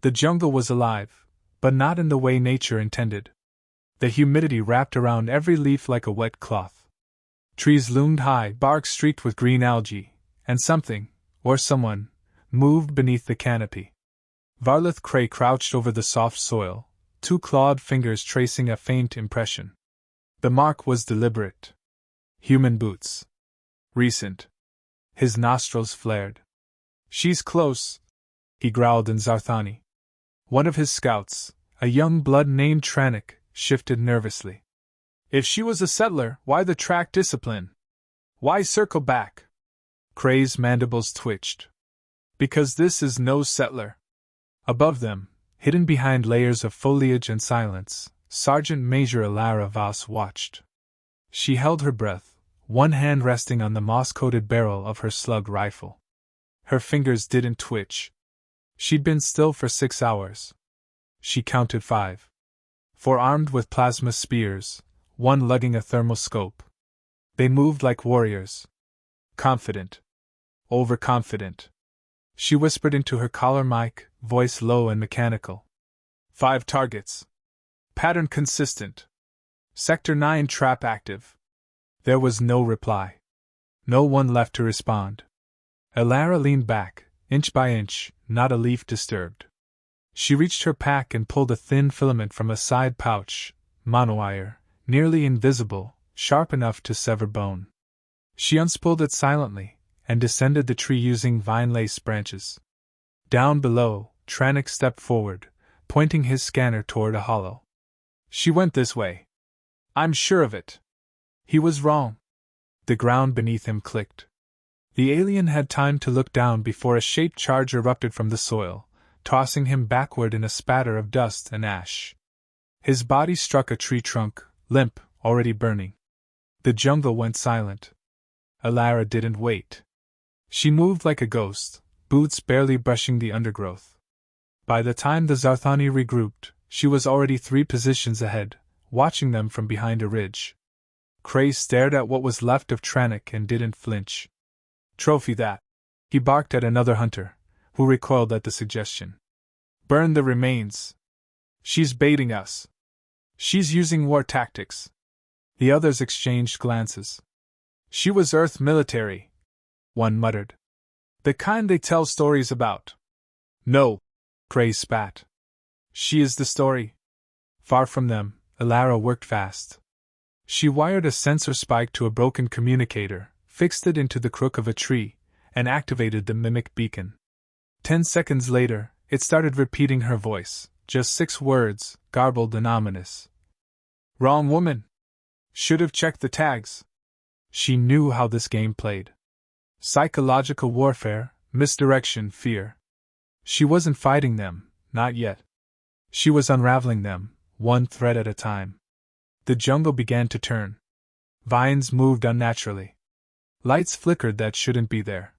The jungle was alive, but not in the way nature intended. The humidity wrapped around every leaf like a wet cloth. Trees loomed high, bark streaked with green algae, and something, or someone, moved beneath the canopy. Varleth Cray crouched over the soft soil, two clawed fingers tracing a faint impression. The mark was deliberate. Human boots. Recent. His nostrils flared. "She's close," he growled in Zarthani. One of his scouts, a young blood named Tranich, shifted nervously. "If she was a settler, why the track discipline? Why circle back?" Cray's mandibles twitched. "Because this is no settler." Above them, hidden behind layers of foliage and silence, Sergeant Major Alara Voss watched. She held her breath, one hand resting on the moss-coated barrel of her slug rifle. Her fingers didn't twitch. She'd been still for 6 hours. She counted 5. 4 armed with plasma spears, 1 lugging a thermoscope. They moved like warriors. Confident. Overconfident. She whispered into her collar mic, voice low and mechanical. 5 targets. Pattern consistent. Sector 9 trap active. There was no reply. No one left to respond. Alara leaned back, inch by inch, not a leaf disturbed. She reached her pack and pulled a thin filament from a side pouch, monowire, nearly invisible, sharp enough to sever bone. She unspooled it silently, and descended the tree using vine-lace branches. Down below, Tranich stepped forward, pointing his scanner toward a hollow. "She went this way. I'm sure of it." He was wrong. The ground beneath him clicked. The alien had time to look down before a shaped charge erupted from the soil, tossing him backward in a spatter of dust and ash. His body struck a tree trunk, limp, already burning. The jungle went silent. Alara didn't wait. She moved like a ghost, boots barely brushing the undergrowth. By the time the Zarthani regrouped, she was already 3 positions ahead, watching them from behind a ridge. Cray stared at what was left of Tranich and didn't flinch. "Trophy that," he barked at another hunter, who recoiled at the suggestion. "Burn the remains. She's baiting us. She's using war tactics." The others exchanged glances. "She was Earth military," one muttered. "The kind they tell stories about." "No," Cray spat. "She is the story." Far from them, Alara worked fast. She wired a sensor spike to a broken communicator, fixed it into the crook of a tree, and activated the mimic beacon. 10 seconds later, it started repeating her voice, just 6 words, garbled and ominous. "Wrong woman. Should have checked the tags." She knew how this game played. Psychological warfare, misdirection, fear. She wasn't fighting them, not yet. She was unraveling them, one thread at a time. The jungle began to turn. Vines moved unnaturally. Lights flickered that shouldn't be there.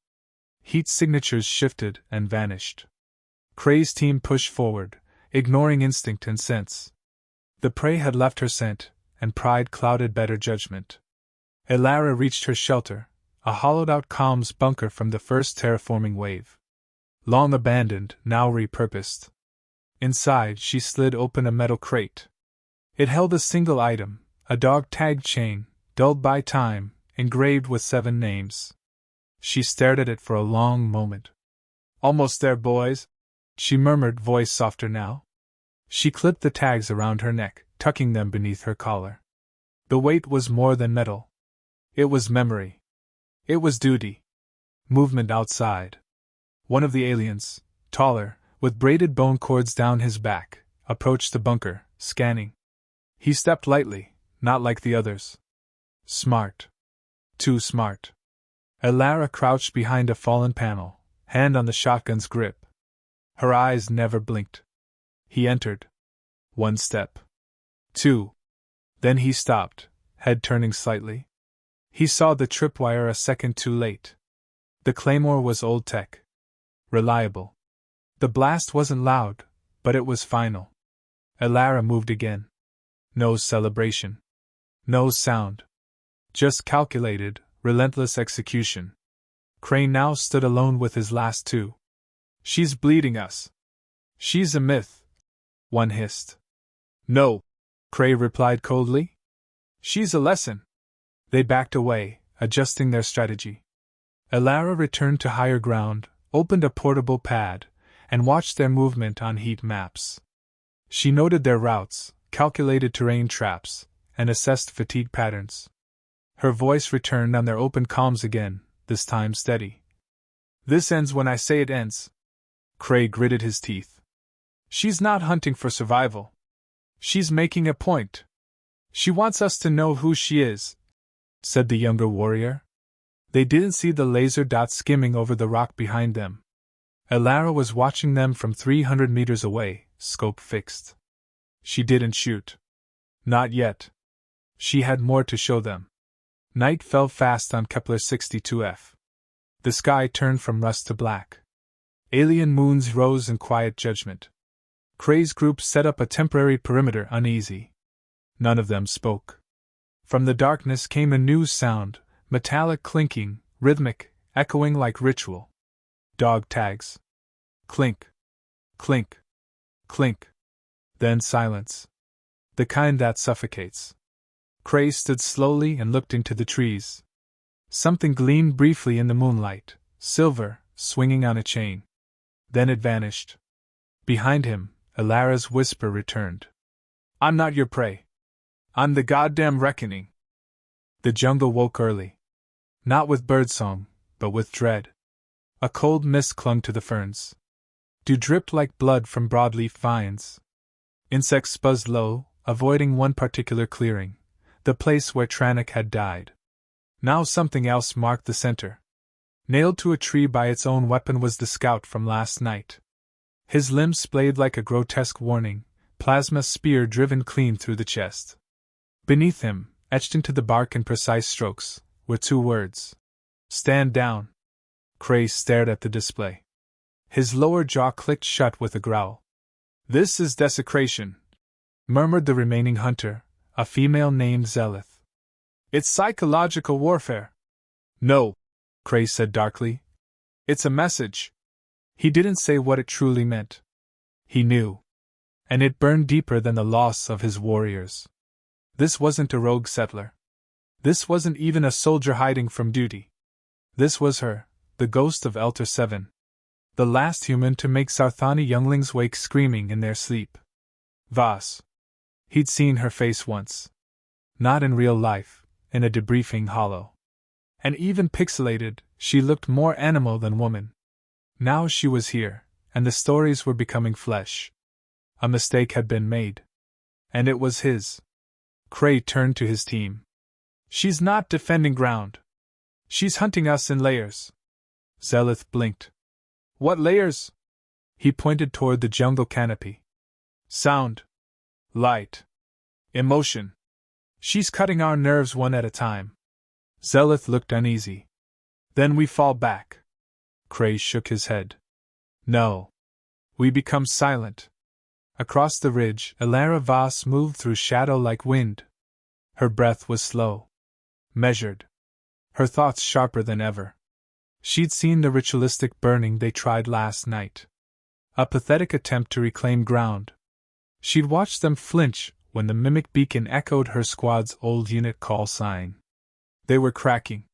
Heat signatures shifted and vanished. Cray's team pushed forward, ignoring instinct and sense. The prey had left her scent, and pride clouded better judgment. Alara reached her shelter, a hollowed-out comms bunker from the first terraforming wave. Long abandoned, now repurposed. Inside, she slid open a metal crate. It held a single item, a dog-tag chain, dulled by time, engraved with 7 names. She stared at it for a long moment. "Almost there, boys," she murmured, voice softer now. She clipped the tags around her neck, tucking them beneath her collar. The weight was more than metal. It was memory. It was duty. Movement outside. One of the aliens, taller, with braided bone cords down his back, approached the bunker, scanning. He stepped lightly, not like the others. Smart. Too smart. Alara crouched behind a fallen panel, hand on the shotgun's grip. Her eyes never blinked. He entered. 1 step. 2. Then he stopped, head turning slightly. He saw the tripwire a second too late. The claymore was old tech. Reliable. The blast wasn't loud, but it was final. Alara moved again. No celebration. No sound. Just calculated, relentless execution. Crane now stood alone with his last 2. "She's bleeding us." She's a myth, one hissed. No, Cray replied coldly. She's a lesson. They backed away, adjusting their strategy. Elara returned to higher ground, opened a portable pad, and watched their movement on heat maps. She noted their routes, calculated terrain traps, and assessed fatigue patterns. Her voice returned on their open comms again, this time steady. This ends when I say it ends. Cray gritted his teeth. She's not hunting for survival. She's making a point. She wants us to know who she is, said the younger warrior. They didn't see the laser dot skimming over the rock behind them. Elara was watching them from 300 meters away, scope fixed. She didn't shoot. Not yet. She had more to show them. Night fell fast on Kepler 62F. The sky turned from rust to black. Alien moons rose in quiet judgment. Cray's group set up a temporary perimeter uneasy. None of them spoke. From the darkness came a new sound, metallic clinking, rhythmic, echoing like ritual. Dog tags. Clink. Clink. Clink. Then silence. The kind that suffocates. Cray stood slowly and looked into the trees. Something gleamed briefly in the moonlight, silver, swinging on a chain. Then it vanished. Behind him, Elara's whisper returned. I'm not your prey. I'm the goddamn reckoning. The jungle woke early. Not with birdsong, but with dread. A cold mist clung to the ferns. Dew dripped like blood from broadleaf vines. Insects buzzed low, avoiding one particular clearing, the place where Tranok had died. Now something else marked the center. Nailed to a tree by its own weapon was the scout from last night. His limbs splayed like a grotesque warning, plasma spear driven clean through the chest. Beneath him, etched into the bark in precise strokes, were two words. Stand down. Cray stared at the display. His lower jaw clicked shut with a growl. This is desecration, murmured the remaining hunter, a female named Zelith. It's psychological warfare. No, Cray said darkly. It's a message. He didn't say what it truly meant. He knew. And it burned deeper than the loss of his warriors. This wasn't a rogue settler. This wasn't even a soldier hiding from duty. This was her, the ghost of Elter 7. The last human to make Sarthani younglings wake screaming in their sleep. Voss. He'd seen her face once. Not in real life, in a debriefing hollow. And even pixelated, she looked more animal than woman. Now she was here, and the stories were becoming flesh. A mistake had been made. And it was his. Cray turned to his team. She's not defending ground. She's hunting us in layers. Zelith blinked. What layers? He pointed toward the jungle canopy. Sound. Light. Emotion. She's cutting our nerves one at a time. Zelith looked uneasy. Then we fall back. Cray shook his head. No. We become silent. Across the ridge, Elara Voss moved through shadow like wind. Her breath was slow. Measured. Her thoughts sharper than ever. She'd seen the ritualistic burning they tried last night. A pathetic attempt to reclaim ground. She'd watched them flinch when the mimic beacon echoed her squad's old unit call sign. They were cracking.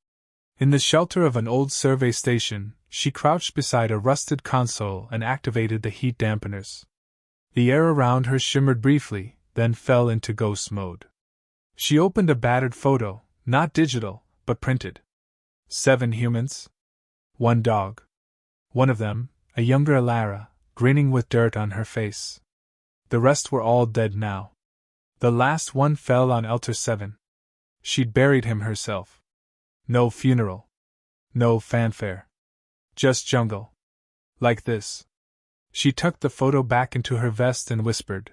In the shelter of an old survey station, she crouched beside a rusted console and activated the heat dampeners. The air around her shimmered briefly, then fell into ghost mode. She opened a battered photo, not digital, but printed. 7 humans. 1 dog. One of them, a younger Elara, grinning with dirt on her face. The rest were all dead now. The last one fell on Elter 7. She'd buried him herself. No funeral. No fanfare. Just jungle. Like this. She tucked the photo back into her vest and whispered.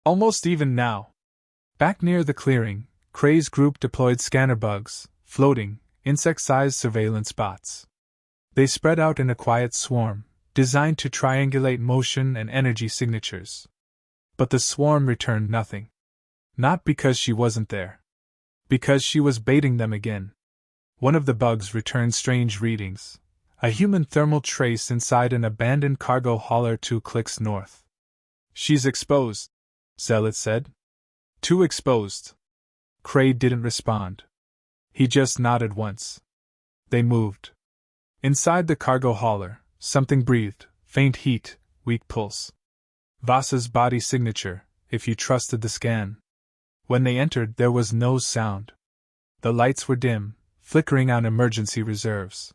Almost even now. Back near the clearing, Cray's group deployed scanner bugs, floating, insect-sized surveillance bots. They spread out in a quiet swarm, designed to triangulate motion and energy signatures. But the swarm returned nothing. Not because she wasn't there. Because she was baiting them again. One of the bugs returned strange readings. A human thermal trace inside an abandoned cargo hauler 2 clicks north. She's exposed, Zealot said. Too exposed. Cray didn't respond. He just nodded once. They moved. Inside the cargo hauler, something breathed, faint heat, weak pulse. Voss's body signature, if you trusted the scan. When they entered, there was no sound. The lights were dim, flickering on emergency reserves.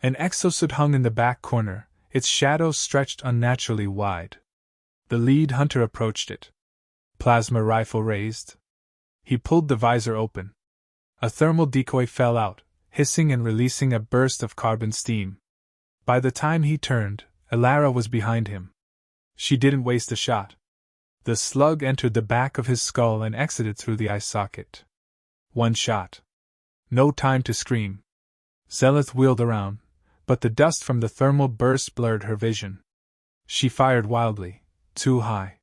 An exosuit hung in the back corner, its shadow stretched unnaturally wide. The lead hunter approached it. Plasma rifle raised. He pulled the visor open. A thermal decoy fell out, hissing and releasing a burst of carbon steam. By the time he turned, Elara was behind him. She didn't waste a shot. The slug entered the back of his skull and exited through the eye socket. One shot. No time to scream. Zealot wheeled around, but the dust from the thermal burst blurred her vision. She fired wildly, too high.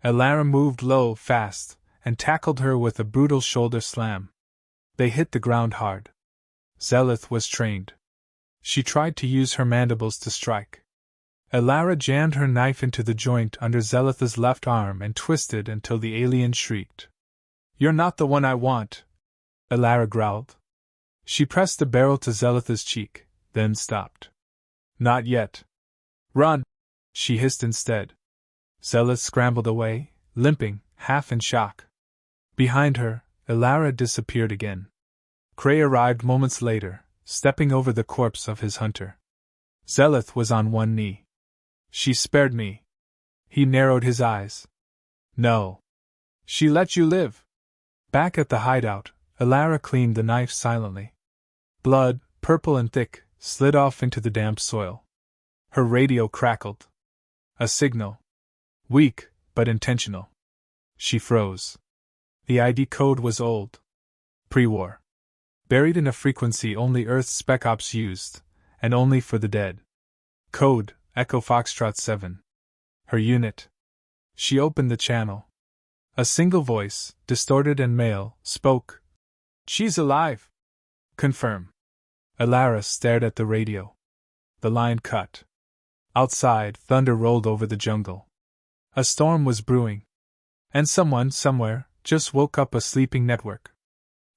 Elara moved low, fast, and tackled her with a brutal shoulder slam. They hit the ground hard. Zealot was trained. She tried to use her mandibles to strike. Elara jammed her knife into the joint under Zealot's left arm and twisted until the alien shrieked. "You're not the one I want," Elara growled. She pressed the barrel to Zealot's cheek, then stopped. "Not yet. Run!" she hissed instead. Zealot scrambled away, limping, half in shock. Behind her, Elara disappeared again. Cray arrived moments later, stepping over the corpse of his hunter. Zealot was on one knee. "She spared me." He narrowed his eyes. "No. She let you live." Back at the hideout, Elara cleaned the knife silently. Blood, purple and thick, slid off into the damp soil. Her radio crackled. A signal. Weak, but intentional. She froze. The ID code was old. Pre-war. Buried in a frequency only Earth's Spec Ops used, and only for the dead. Code, Echo Foxtrot 7. Her unit. She opened the channel. A single voice, distorted and male, spoke. "She's alive." "Confirm." Elara stared at the radio. The line cut. Outside, thunder rolled over the jungle. A storm was brewing. And someone, somewhere, just woke up a sleeping network.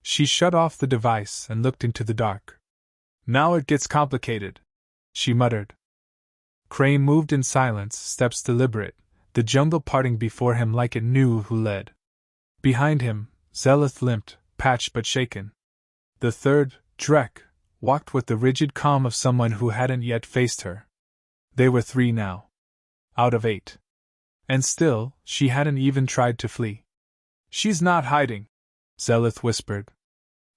She shut off the device and looked into the dark. "Now it gets complicated," she muttered. Cray moved in silence, steps deliberate, the jungle parting before him like it knew who led. Behind him, Zealot limped, patched but shaken. The third, Drek, walked with the rigid calm of someone who hadn't yet faced her. They were 3 now. Out of 8. And still, she hadn't even tried to flee. "She's not hiding," Zealot whispered.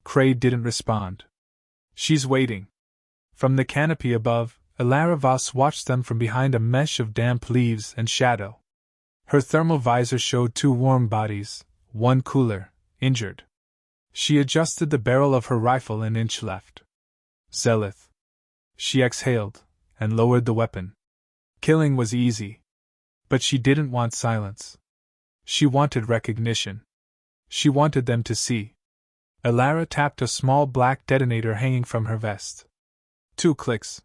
Cray didn't respond. "She's waiting." From the canopy above, Elara Voss watched them from behind a mesh of damp leaves and shadow. Her thermal visor showed 2 warm bodies, one cooler, injured. She adjusted the barrel of her rifle an inch left. "Zealot." She exhaled, and lowered the weapon. Killing was easy. But she didn't want silence. She wanted recognition. She wanted them to see. Elara tapped a small black detonator hanging from her vest. 2 clicks.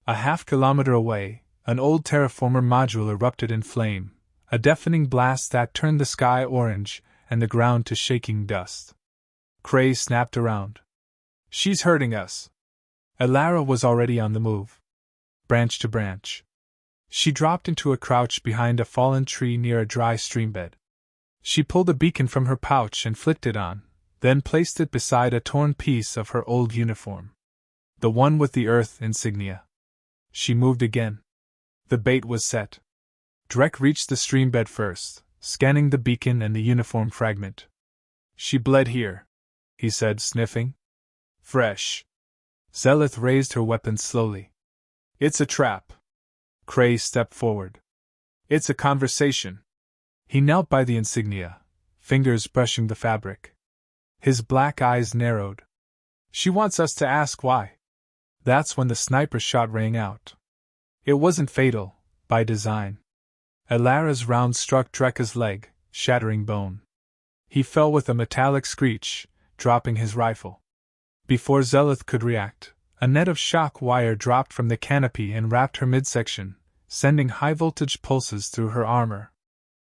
A half-kilometer away, an old terraformer module erupted in flame, a deafening blast that turned the sky orange and the ground to shaking dust. Cray snapped around. "She's hurting us." Elara was already on the move. Branch to branch. She dropped into a crouch behind a fallen tree near a dry streambed. She pulled a beacon from her pouch and flicked it on, then placed it beside a torn piece of her old uniform. The one with the Earth insignia. She moved again. The bait was set. Drek reached the streambed first, scanning the beacon and the uniform fragment. "She bled here," he said, sniffing. "Fresh." Zealot raised her weapon slowly. "It's a trap." Cray stepped forward. "It's a conversation." He knelt by the insignia, fingers brushing the fabric. His black eyes narrowed. "She wants us to ask why." That's when the sniper shot rang out. It wasn't fatal, by design. Elara's round struck Drekka's leg, shattering bone. He fell with a metallic screech, dropping his rifle. Before Zealot could react, A net of shock wire dropped from the canopy and wrapped her midsection, sending high-voltage pulses through her armor.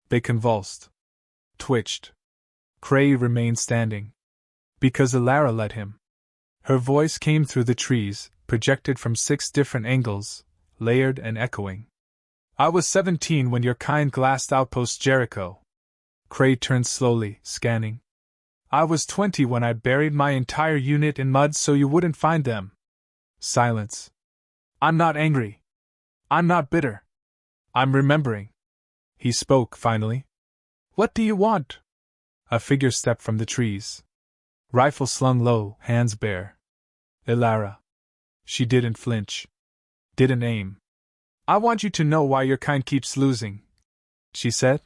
They convulsed. Twitched. Cray remained standing. Because Elara let him. Her voice came through the trees, projected from 6 different angles, layered and echoing. I was 17 when your kind glassed outpost Jericho. Cray turned slowly, scanning. I was 20 when I buried my entire unit in mud so you wouldn't find them. Silence. I'm not angry. I'm not bitter. I'm remembering. He spoke, finally. What do you want? A figure stepped from the trees. Rifle slung low, hands bare. Elara. She didn't flinch. Didn't aim. I want you to know why your kind keeps losing, she said.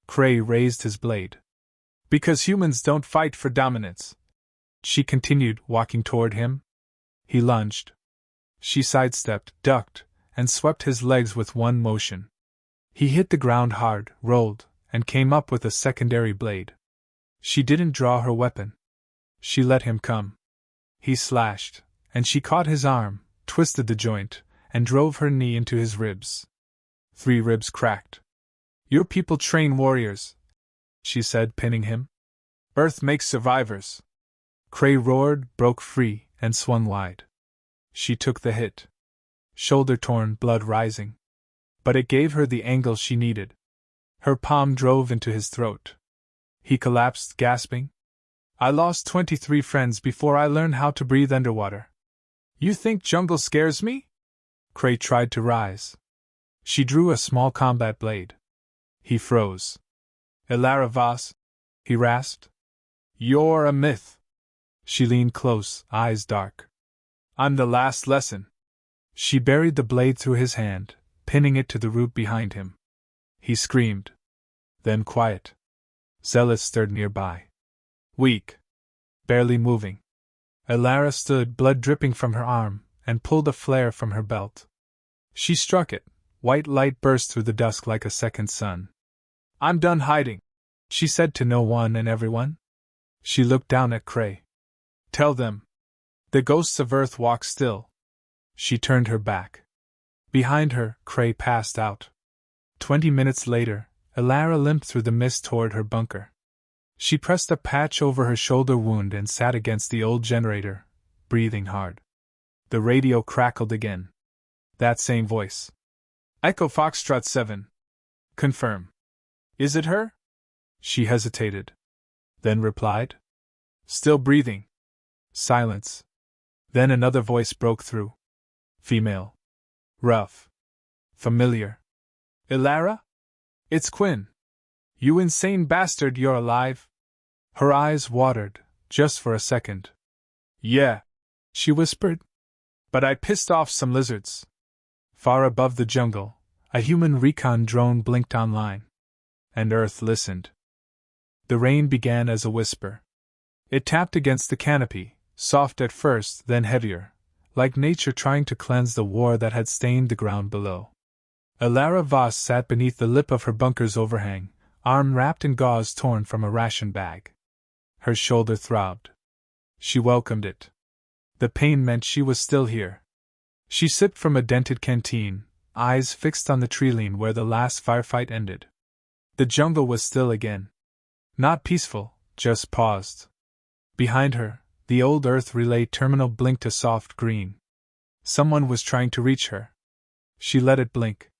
Cray raised his blade. Because humans don't fight for dominance. She continued, walking toward him. He lunged. She sidestepped, ducked, and swept his legs with one motion. He hit the ground hard, rolled, and came up with a secondary blade. She didn't draw her weapon. She let him come. He slashed, and she caught his arm, twisted the joint, and drove her knee into his ribs. 3 ribs cracked. Your people train warriors, she said, pinning him. Earth makes survivors. Cray roared, broke free, and swung wide. She took the hit. Shoulder torn, blood rising. But it gave her the angle she needed. Her palm drove into his throat. He collapsed, gasping. I lost 23 friends before I learned how to breathe underwater. You think jungle scares me? Cray tried to rise. She drew a small combat blade. He froze. Elara Vos, he rasped. You're a myth. She leaned close, eyes dark. I'm the last lesson. She buried the blade through his hand, pinning it to the root behind him. He screamed. Then quiet. Zealous stirred nearby. Weak. Barely moving. Elara stood, blood dripping from her arm, and pulled a flare from her belt. She struck it. White light burst through the dusk like a second sun. I'm done hiding, she said to no one and everyone. She looked down at Cray. Tell them. The ghosts of Earth walk still. She turned her back. Behind her, Cray passed out. 20 minutes later, Elara limped through the mist toward her bunker. She pressed a patch over her shoulder wound and sat against the old generator, breathing hard. The radio crackled again. That same voice. Echo Foxtrot 7. Confirm. Is it her? She hesitated. Then replied. Still breathing. Silence. Then another voice broke through. Female. Rough. Familiar. Elara? It's Quinn. You insane bastard, you're alive? Her eyes watered, just for a second. Yeah, she whispered. But I pissed off some lizards. Far above the jungle, a human recon drone blinked online. And Earth listened. The rain began as a whisper. It tapped against the canopy, soft at first, then heavier, like nature trying to cleanse the war that had stained the ground below. Elara Vos sat beneath the lip of her bunker's overhang, arm wrapped in gauze torn from a ration bag. Her shoulder throbbed. She welcomed it. The pain meant she was still here. She sipped from a dented canteen, eyes fixed on the treeline where the last firefight ended. The jungle was still again. Not peaceful, just paused. Behind her, the old Earth relay terminal blinked a soft green. Someone was trying to reach her. She let it blink.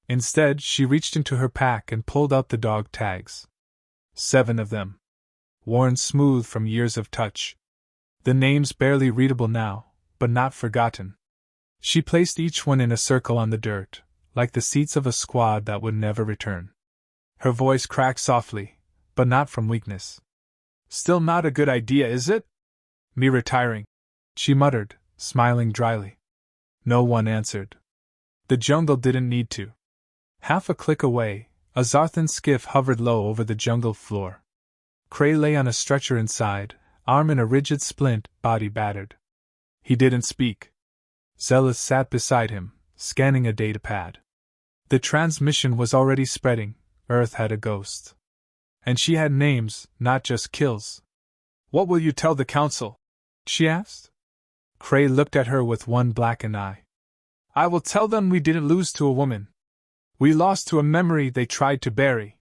Instead, she reached into her pack and pulled out the dog tags. 7 of them. Worn smooth from years of touch. The names barely readable now, but not forgotten. She placed each one in a circle on the dirt, like the seats of a squad that would never return. Her voice cracked softly, but not from weakness. Still not a good idea, is it? Me retiring, she muttered, smiling dryly. No one answered. The jungle didn't need to. Half a click away, a Zarthan skiff hovered low over the jungle floor. Cray lay on a stretcher inside, arm in a rigid splint, body battered. He didn't speak. Zealous sat beside him, scanning a datapad. The transmission was already spreading. Earth had a ghost. And she had names, not just kills. What will you tell the council? She asked. Cray looked at her with one blackened eye. I will tell them we didn't lose to a woman. We lost to a memory they tried to bury.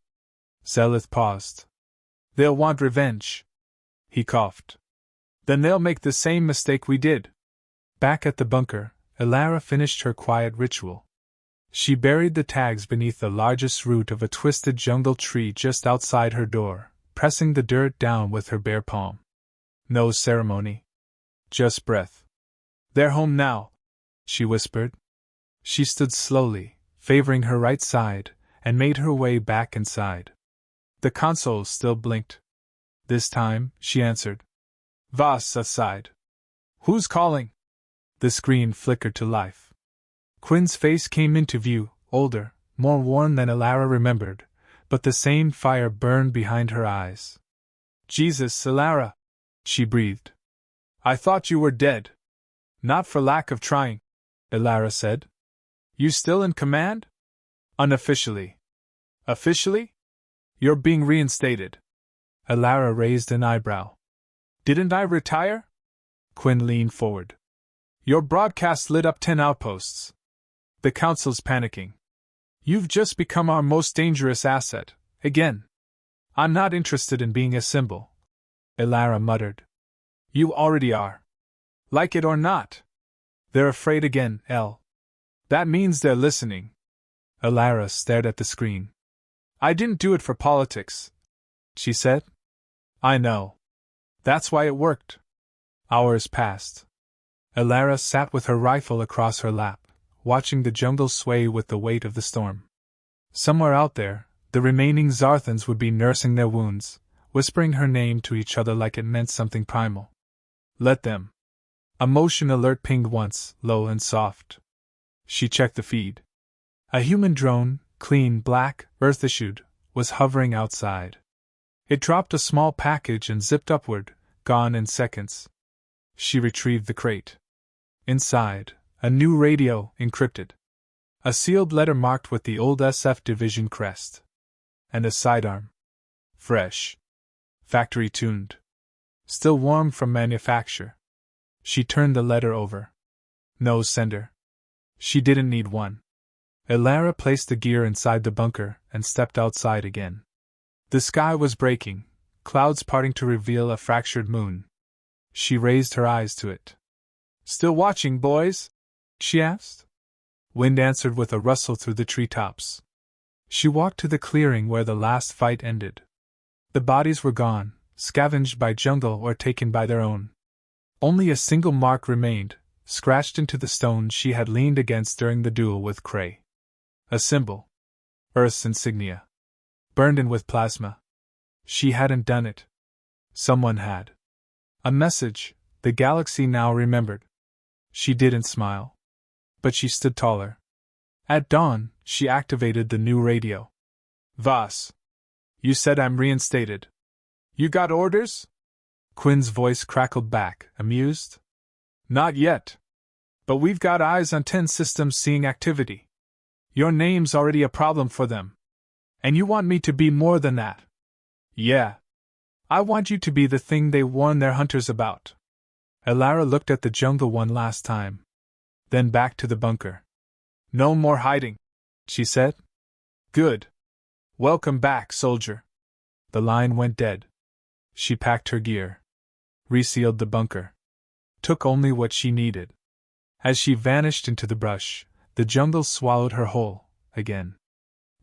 Zelith paused. They'll want revenge. He coughed. Then they'll make the same mistake we did. Back at the bunker, Elara finished her quiet ritual. She buried the tags beneath the largest root of a twisted jungle tree just outside her door, pressing the dirt down with her bare palm. No ceremony. Just breath. They're home now, she whispered. She stood slowly, favoring her right side, and made her way back inside. The console still blinked. This time, she answered. Vas aside. Who's calling? The screen flickered to life. Quinn's face came into view, older, more worn than Elara remembered, but the same fire burned behind her eyes. Jesus, Elara, she breathed. I thought you were dead. Not for lack of trying, Elara said. You still in command? Unofficially. Officially? You're being reinstated. Elara raised an eyebrow. Didn't I retire? Quinn leaned forward. Your broadcast lit up 10 outposts. The Council's panicking. You've just become our most dangerous asset, again. I'm not interested in being a symbol, Elara muttered. You already are. Like it or not. They're afraid again, El. That means they're listening. Elara stared at the screen. I didn't do it for politics, she said. I know. That's why it worked. Hours passed. Elara sat with her rifle across her lap, watching the jungle sway with the weight of the storm. Somewhere out there, the remaining Zarthans would be nursing their wounds, whispering her name to each other like it meant something primal. Let them. A motion alert pinged once, low and soft. She checked the feed. A human drone, clean, black, earth-issued, was hovering outside. It dropped a small package and zipped upward, gone in seconds. She retrieved the crate. Inside, a new radio, encrypted. A sealed letter marked with the old SF division crest. And a sidearm. Fresh. Factory-tuned. Still warm from manufacture. She turned the letter over. No sender. She didn't need one. Elara placed the gear inside the bunker and stepped outside again. The sky was breaking, clouds parting to reveal a fractured moon. She raised her eyes to it. Still watching, boys? She asked. Wind answered with a rustle through the treetops. She walked to the clearing where the last fight ended. The bodies were gone, scavenged by jungle or taken by their own. Only a single mark remained, scratched into the stone she had leaned against during the duel with Cray. A symbol. Earth's insignia. Burned in with plasma. She hadn't done it. Someone had. A message, the galaxy now remembered. She didn't smile. But she stood taller. At dawn, she activated the new radio. Vas. You said I'm reinstated. You got orders? Quinn's voice crackled back, amused. Not yet. But we've got eyes on 10 systems seeing activity. Your name's already a problem for them. And you want me to be more than that. Yeah. I want you to be the thing they warn their hunters about. Elara looked at the jungle one last time. Then back to the bunker. No more hiding, she said. Good. Welcome back, soldier. The line went dead. She packed her gear. Resealed the bunker. Took only what she needed. As she vanished into the brush, the jungle swallowed her whole, again.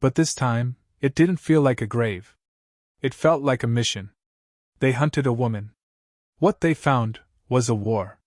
But this time, it didn't feel like a grave. It felt like a mission. They hunted a woman. What they found was a war.